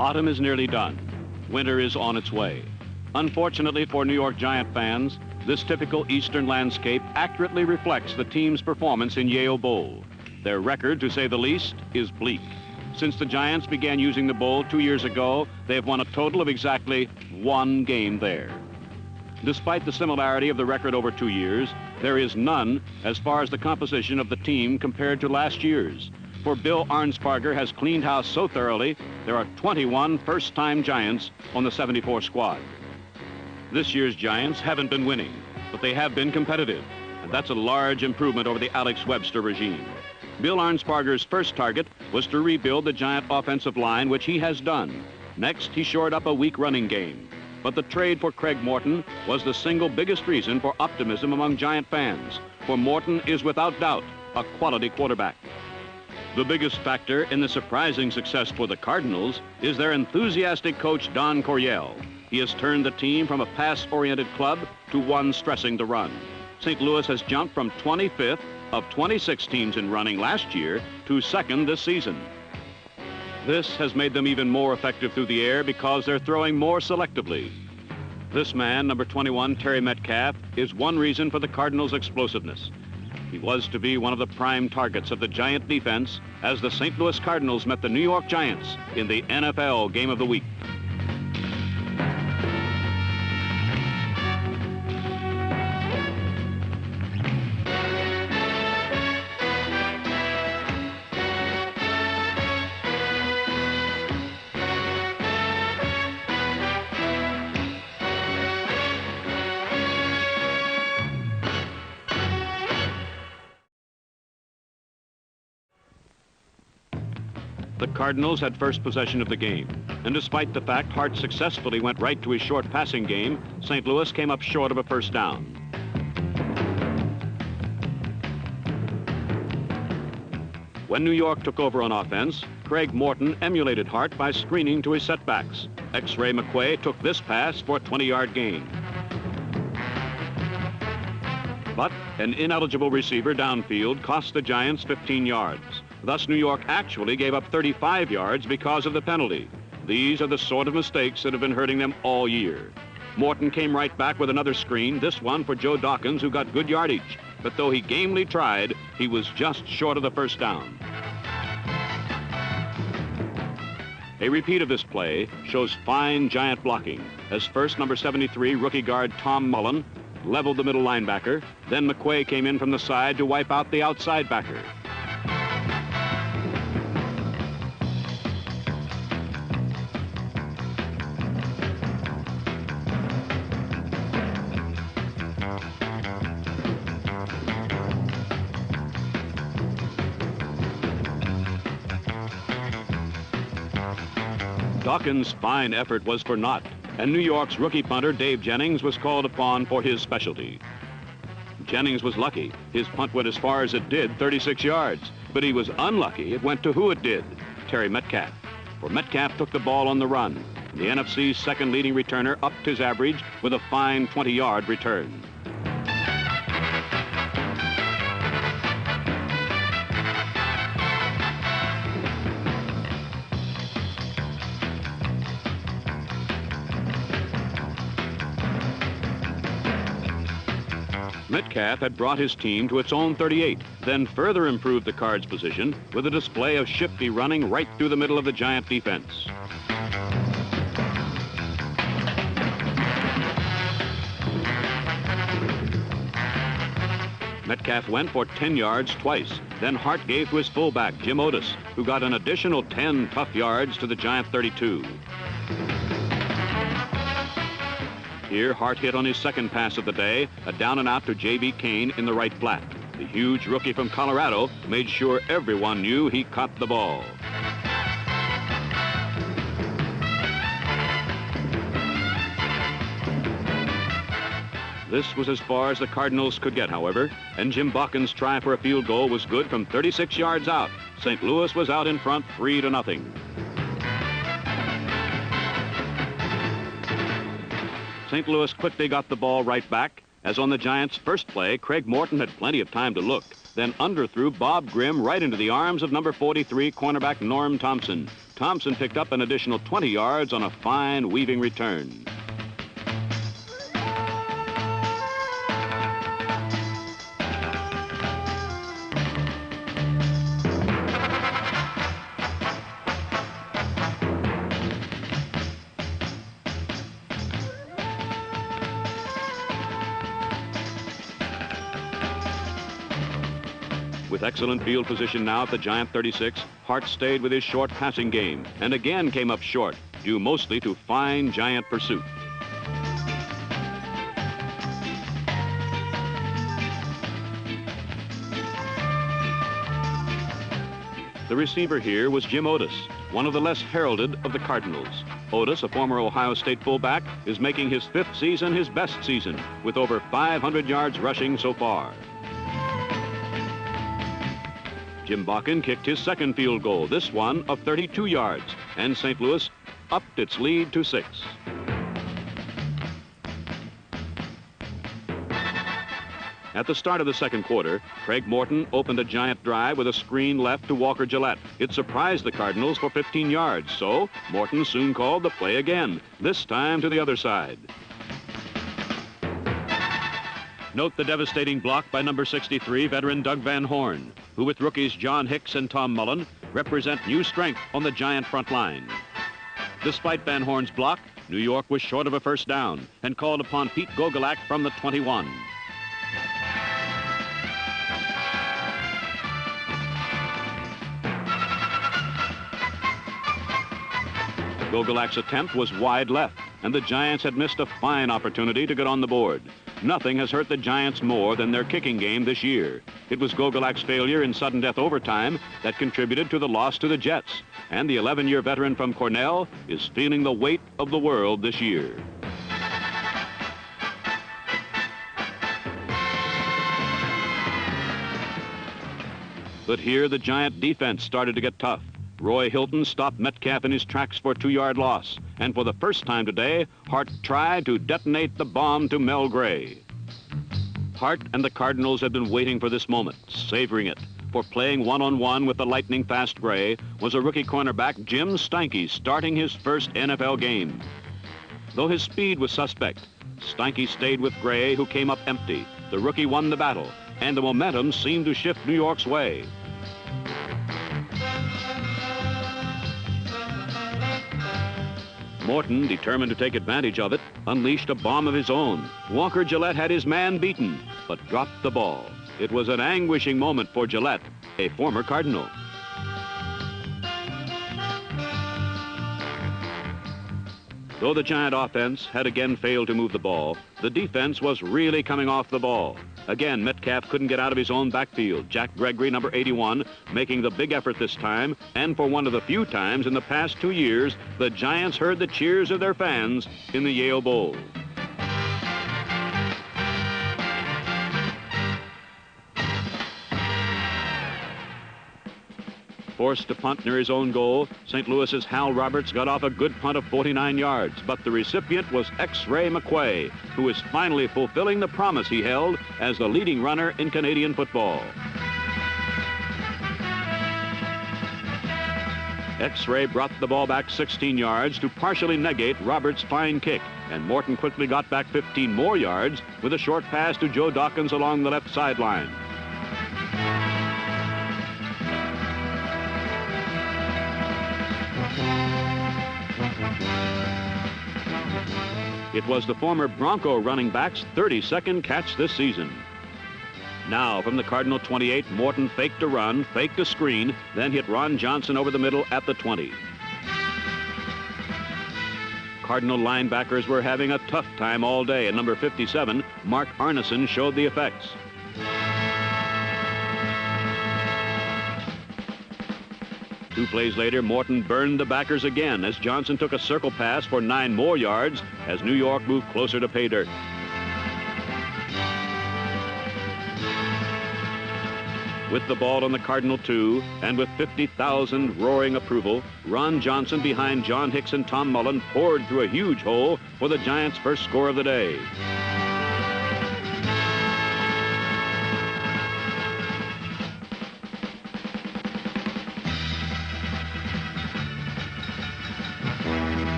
Autumn is nearly done. Winter is on its way. Unfortunately for New York Giant fans, this typical eastern landscape accurately reflects the team's performance in Yale Bowl. Their record, to say the least, is bleak. Since the Giants began using the bowl 2 years ago, they have won a total of exactly 1 game there. Despite the similarity of the record over 2 years, there is none as far as the composition of the team compared to last year's. For Bill Arnsparger has cleaned house so thoroughly, there are 21 first-time Giants on the 74 squad. This year's Giants haven't been winning, but they have been competitive, and that's a large improvement over the Alex Webster regime. Bill Arnsparger's first target was to rebuild the Giant offensive line, which he has done. Next, he shored up a weak running game. But the trade for Craig Morton was the single biggest reason for optimism among Giant fans, for Morton is without doubt a quality quarterback. The biggest factor in the surprising success for the Cardinals is their enthusiastic coach, Don Coryell. He has turned the team from a pass-oriented club to one stressing the run. St. Louis has jumped from 25th of 26 teams in running last year to second this season. This has made them even more effective through the air because they're throwing more selectively. This man, number 21, Terry Metcalf, is one reason for the Cardinals' explosiveness. He was to be one of the prime targets of the Giant defense as the St. Louis Cardinals met the New York Giants in the NFL Game of the Week. The Cardinals had first possession of the game, and despite the fact Hart successfully went right to his short passing game, St. Louis came up short of a first down. When New York took over on offense, Craig Morton emulated Hart by screening to his setbacks. X-Ray McQuay took this pass for a 20-yard gain. But an ineligible receiver downfield cost the Giants 15 yards. Thus, New York actually gave up 35 yards because of the penalty. These are the sort of mistakes that have been hurting them all year. Morton came right back with another screen, this one for Joe Dawkins, who got good yardage. But though he gamely tried, he was just short of the first down. A repeat of this play shows fine Giant blocking, as first number 73 rookie guard Tom Mullen leveled the middle linebacker. Then McQuay came in from the side to wipe out the outside backer. Dawkins' fine effort was for naught, and New York's rookie punter Dave Jennings was called upon for his specialty. Jennings was lucky. His punt went as far as it did, 36 yards. But he was unlucky. It went to who it did, Terry Metcalf. For Metcalf took the ball on the run. The NFC's second leading returner upped his average with a fine 20-yard return. Metcalf had brought his team to its own 38, then further improved the Cards' position with a display of shifty running right through the middle of the Giant defense. Metcalf went for 10 yards twice. Then Hart gave to his fullback, Jim Otis, who got an additional 10 tough yards to the Giant 32. Here, Hart hit on his second pass of the day, a down and out to J.B. Kane in the right flat. The huge rookie from Colorado made sure everyone knew he caught the ball. This was as far as the Cardinals could get, however, and Jim Dawkins' try for a field goal was good from 36 yards out. St. Louis was out in front 3-0. St. Louis quickly got the ball right back, as on the Giants' first play, Craig Morton had plenty of time to look, then underthrew Bob Grimm right into the arms of number 43 cornerback Norm Thompson. Thompson picked up an additional 20 yards on a fine weaving return. With excellent field position now at the Giant 36, Hart stayed with his short passing game and again came up short, due mostly to fine Giant pursuit. The receiver here was Jim Otis, one of the less heralded of the Cardinals. Otis, a former Ohio State fullback, is making his 5th season his best season, with over 500 yards rushing so far. Jim Bakken kicked his 2nd field goal, this one of 32 yards, and St. Louis upped its lead to 6. At the start of the 2nd quarter, Craig Morton opened a Giant drive with a screen left to Walker Gillette. It surprised the Cardinals for 15 yards, so Morton soon called the play again, this time to the other side. Note the devastating block by number 63, veteran Doug Van Horn, who with rookies John Hicks and Tom Mullen represent new strength on the Giant front line. Despite Van Horn's block, New York was short of a first down and called upon Pete Gogolak from the 21. Gogolak's attempt was wide left, and the Giants had missed a fine opportunity to get on the board. Nothing has hurt the Giants more than their kicking game this year. It was Gogolak's failure in sudden death overtime that contributed to the loss to the Jets, and the 11-year veteran from Cornell is feeling the weight of the world this year. But here the Giant defense started to get tough. Roy Hilton stopped Metcalf in his tracks for a 2-yard loss. And for the first time today, Hart tried to detonate the bomb to Mel Gray. Hart and the Cardinals had been waiting for this moment, savoring it. For playing one-on-one with the lightning-fast Gray was a rookie cornerback, Jim Steinke, starting his first NFL game. Though his speed was suspect, Steinke stayed with Gray, who came up empty. The rookie won the battle, and the momentum seemed to shift New York's way. Morton, determined to take advantage of it, unleashed a bomb of his own. Walker Gillette had his man beaten, but dropped the ball. It was an anguishing moment for Gillette, a former Cardinal. Though the Giant offense had again failed to move the ball, the defense was really coming off the ball. Again, Metcalf couldn't get out of his own backfield. Jack Gregory, number 81, making the big effort this time, and for one of the few times in the past 2 years, the Giants heard the cheers of their fans in the Yale Bowl. Forced to punt near his own goal, St. Louis's Hal Roberts got off a good punt of 49 yards, but the recipient was X-Ray McQuay, who is finally fulfilling the promise he held as the leading runner in Canadian football. X-Ray brought the ball back 16 yards to partially negate Roberts' fine kick, and Morton quickly got back 15 more yards with a short pass to Joe Dawkins along the left sideline. It was the former Bronco running back's 32nd catch this season. Now, from the Cardinal 28, Morton faked a run, faked a screen, then hit Ron Johnson over the middle at the 20. Cardinal linebackers were having a tough time all day, and number 57, Mark Arneson, showed the effects. Two plays later, Morton burned the backers again as Johnson took a circle pass for 9 more yards as New York moved closer to pay dirt. With the ball on the Cardinal 2, and with 50,000 roaring approval, Ron Johnson behind John Hicks and Tom Mullen poured through a huge hole for the Giants' first score of the day.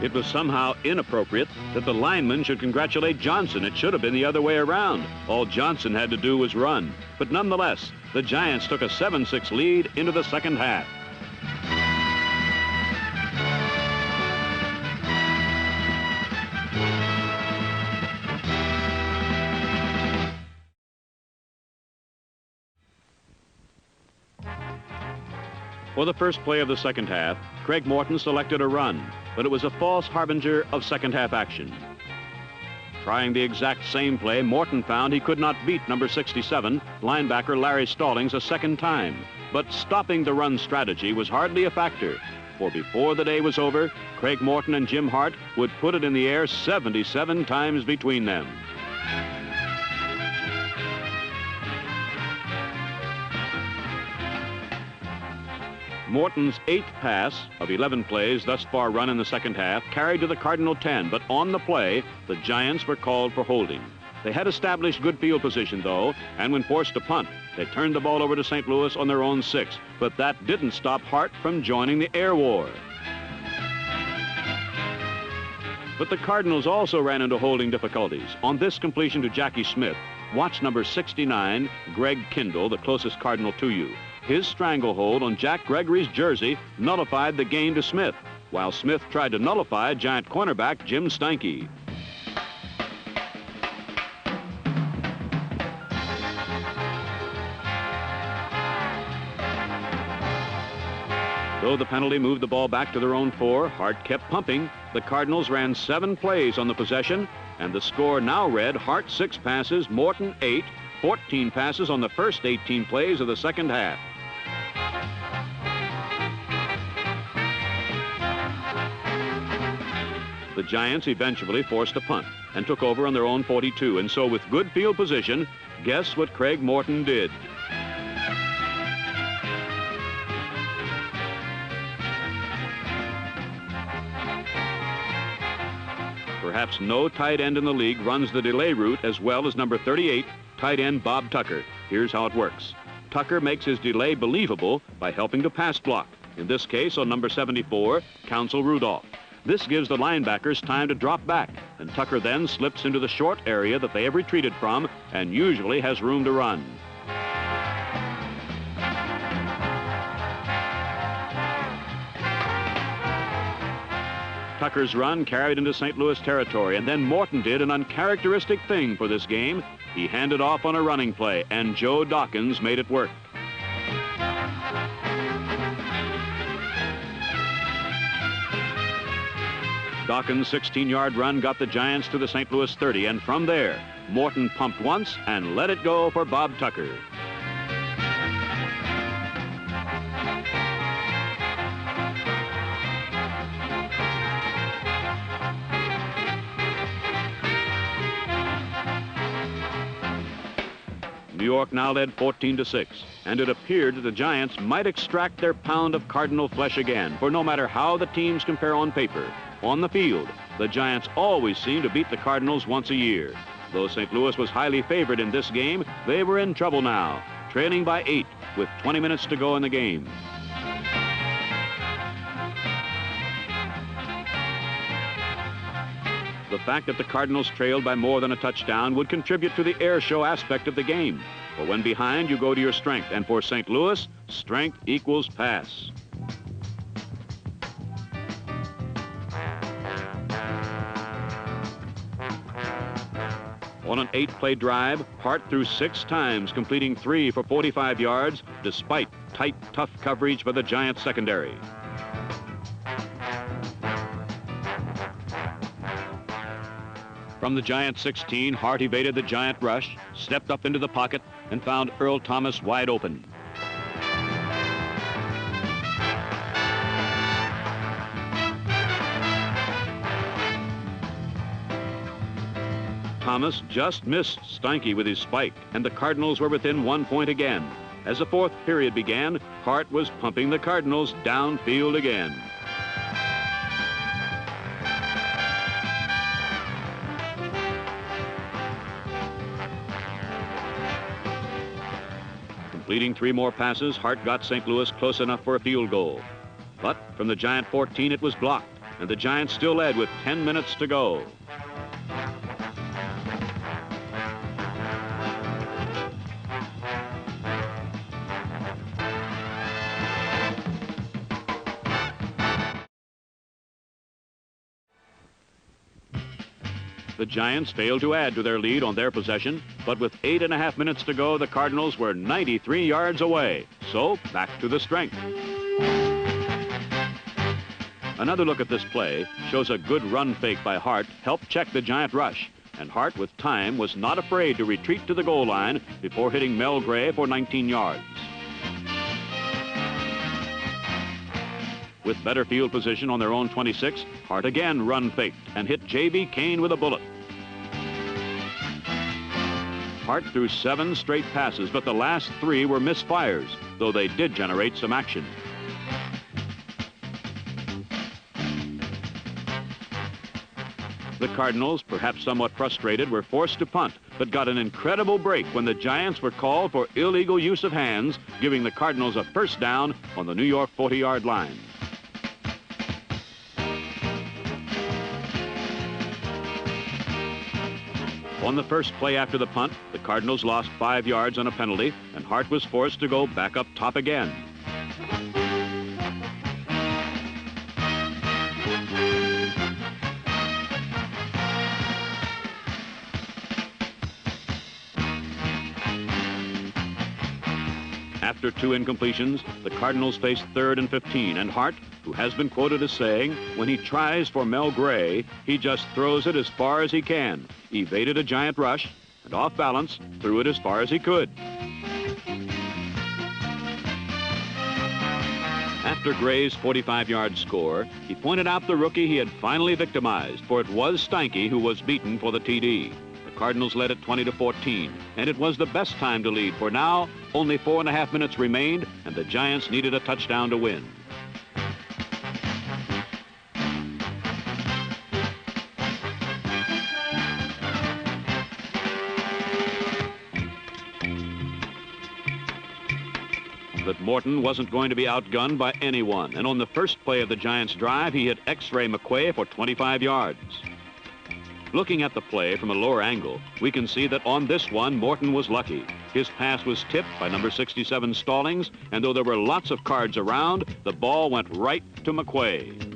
It was somehow inappropriate that the lineman should congratulate Johnson. It should have been the other way around. All Johnson had to do was run. But nonetheless, the Giants took a 7-6 lead into the second half. For the first play of the second half, Craig Morton selected a run, but it was a false harbinger of second half action. Trying the exact same play, Morton found he could not beat number 67, linebacker Larry Stallings, a second time. But stopping the run strategy was hardly a factor, for before the day was over, Craig Morton and Jim Hart would put it in the air 77 times between them. Morton's 8th pass of 11 plays thus far run in the second half carried to the Cardinal 10, but on the play, the Giants were called for holding. They had established good field position, though, and when forced to punt, they turned the ball over to St. Louis on their own 6, but that didn't stop Hart from joining the air war. But the Cardinals also ran into holding difficulties. On this completion to Jackie Smith, watch number 69, Greg Kindle, the closest Cardinal to you. His stranglehold on Jack Gregory's jersey nullified the gain to Smith, while Smith tried to nullify Giant cornerback Jim Steinke. Though the penalty moved the ball back to their own 4, Hart kept pumping. The Cardinals ran 7 plays on the possession, and the score now read Hart 6 passes, Morton 8, 14 passes on the first 18 plays of the second half. The Giants eventually forced a punt and took over on their own 42, and so with good field position, guess what Craig Morton did? Perhaps no tight end in the league runs the delay route as well as number 38, tight end Bob Tucker. Here's how it works. Tucker makes his delay believable by helping to pass block, in this case on number 74, Counsel Rudolph. This gives the linebackers time to drop back, and Tucker then slips into the short area that they have retreated from and usually has room to run. Tucker's run carried into St. Louis territory, and then Morton did an uncharacteristic thing for this game. He handed off on a running play, and Joe Dawkins made it work. Dawkins' 16-yard run got the Giants to the St. Louis 30, and from there, Morton pumped once and let it go for Bob Tucker. New York now led 14-6, and it appeared that the Giants might extract their pound of Cardinal flesh again, for no matter how the teams compare on paper, on the field, the Giants always seem to beat the Cardinals once a year. Though St. Louis was highly favored in this game, they were in trouble now, trailing by 8 with 20 minutes to go in the game. The fact that the Cardinals trailed by more than a touchdown would contribute to the air show aspect of the game. For when behind, you go to your strength, and for St. Louis, strength equals pass. On an 8-play drive, Hart threw 6 times, completing 3 for 45 yards, despite tight, tough coverage by the Giants secondary. From the Giants 16, Hart evaded the Giant rush, stepped up into the pocket, and found Earl Thomas wide open. Thomas just missed Steinke with his spike, and the Cardinals were within 1 point again. As the fourth period began, Hart was pumping the Cardinals downfield again. Completing 3 more passes, Hart got St. Louis close enough for a field goal. But from the Giant 14, it was blocked, and the Giants still led with 10 minutes to go. The Giants failed to add to their lead on their possession, but with 8.5 minutes to go, the Cardinals were 93 yards away. So, back to the strength. Another look at this play shows a good run fake by Hart helped check the Giant rush. And Hart, with time, was not afraid to retreat to the goal line before hitting Mel Gray for 19 yards. With better field position on their own 26, Hart again run faked and hit J.B. Kane with a bullet. Hart threw 7 straight passes, but the last 3 were misfires, though they did generate some action. The Cardinals, perhaps somewhat frustrated, were forced to punt, but got an incredible break when the Giants were called for illegal use of hands, giving the Cardinals a first down on the New York 40-yard line. On the first play after the punt, the Cardinals lost 5 yards on a penalty, and Hart was forced to go back up top again. After 2 incompletions, the Cardinals faced 3rd and 15, and Hart, who has been quoted as saying, when he tries for Mel Gray, he just throws it as far as he can, evaded a Giant rush, and off balance, threw it as far as he could. After Gray's 45-yard score, he pointed out the rookie he had finally victimized, for it was Steinke who was beaten for the TD. The Cardinals led at 20-14, and it was the best time to lead, for now only 4.5 minutes remained, and the Giants needed a touchdown to win. But Morton wasn't going to be outgunned by anyone, and on the first play of the Giants' drive, he hit X-Ray McQuay for 25 yards. Looking at the play from a lower angle, we can see that on this one, Morton was lucky. His pass was tipped by number 67 Stallings, and though there were lots of cards around, the ball went right to McQuay.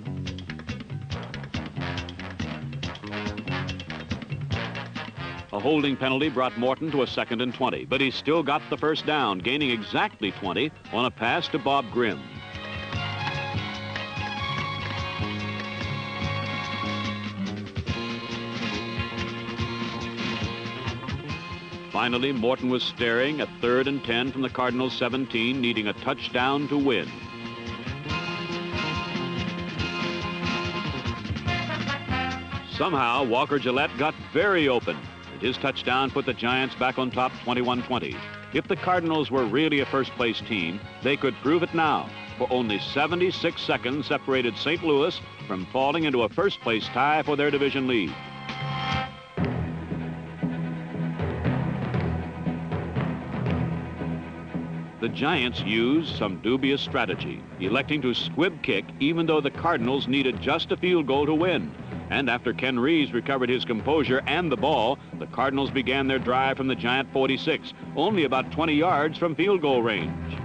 A holding penalty brought Morton to a 2nd and 20, but he still got the first down, gaining exactly 20 on a pass to Bob Grimm. Finally, Morton was staring at 3rd and 10 from the Cardinals' 17, needing a touchdown to win. Somehow, Walker Gillette got very open, and his touchdown put the Giants back on top 21-20. If the Cardinals were really a first-place team, they could prove it now, for only 76 seconds separated St. Louis from falling into a first-place tie for their division lead. The Giants used some dubious strategy, electing to squib kick even though the Cardinals needed just a field goal to win. And after Ken Reeves recovered his composure and the ball, the Cardinals began their drive from the Giant 46, only about 20 yards from field goal range.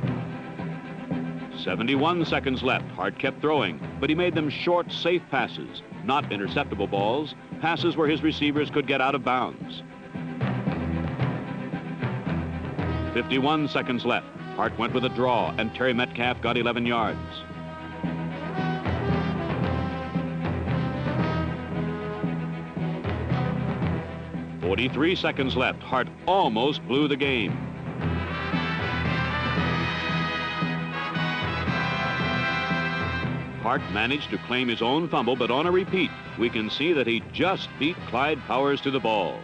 71 seconds left. Hart kept throwing, but he made them short, safe passes, not interceptable balls, passes where his receivers could get out of bounds. 51 seconds left. Hart went with a draw, and Terry Metcalf got 11 yards. "43 seconds left. Hart almost blew the game. Hart managed to claim his own fumble, but on a repeat, we can see that he just beat Clyde Powers to the ball.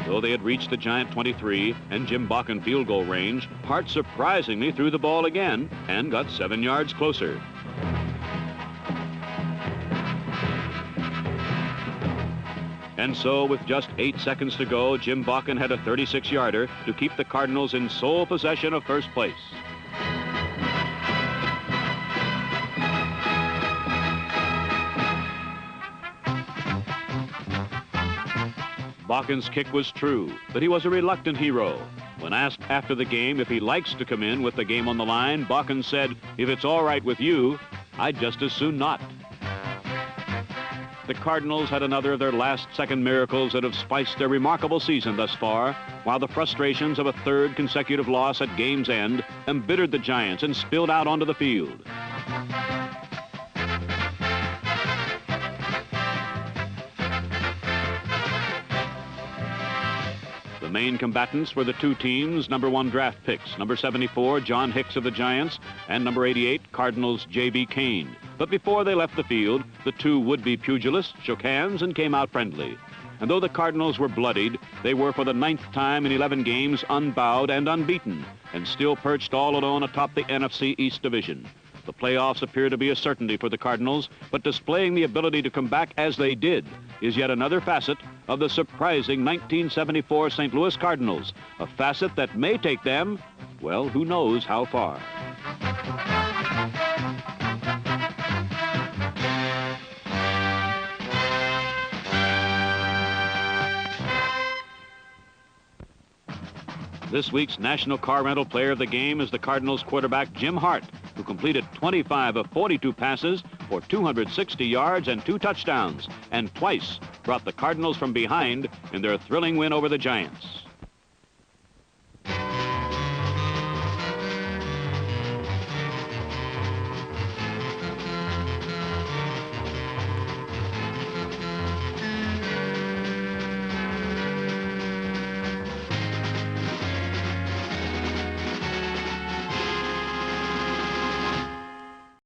Though they had reached the Giant 23 and Jim Bakken field goal range, Hart surprisingly threw the ball again and got 7 yards closer. And so, with just 8 seconds to go, Jim Bakken had a 36-yarder to keep the Cardinals in sole possession of first place. Bakken's kick was true, but he was a reluctant hero. When asked after the game if he likes to come in with the game on the line, Bakken said, "If it's all right with you, I'd just as soon not." The Cardinals had another of their last-second miracles that have spiced their remarkable season thus far, while the frustrations of a third consecutive loss at game's end embittered the Giants and spilled out onto the field. The main combatants were the two teams' #1 draft picks, number 74, John Hicks of the Giants, and number 88, Cardinals' J.B. Kane. But before they left the field, the two would-be pugilists shook hands and came out friendly. And though the Cardinals were bloodied, they were for the 9th time in 11 games unbowed and unbeaten, and still perched all alone atop the NFC East Division. The playoffs appear to be a certainty for the Cardinals, but displaying the ability to come back as they did is yet another facet of the surprising 1974 St. Louis Cardinals, a facet that may take them, well, who knows how far. This week's National Car Rental Player of the Game is the Cardinals quarterback Jim Hart, who completed 25 of 42 passes for 260 yards and 2 touchdowns, and twice brought the Cardinals from behind in their thrilling win over the Giants.